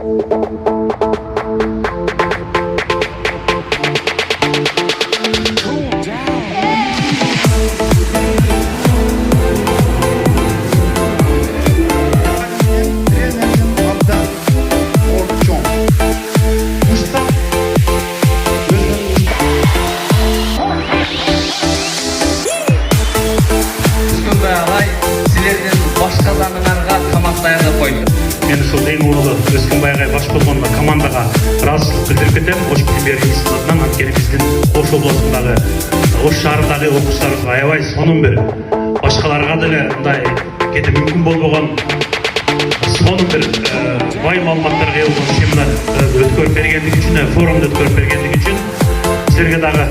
Мен ушул эң улуу Өскөнбай агай баш болгондо командага ыраазычылык билдирип кетем. Ош Премьер-лигасынын атынан, анткени биздин Ош облусундагы, Ош шаарындагы окуучуларыбызга аябай сонун бир, башкаларга деле мындай кете мүмкүн болбогон сонун бир бай маалыматтарга ээ болгон семинар өткөрүп бергендиги үчүн, форумду өткөрүп бергендиги үчүн силерге дагы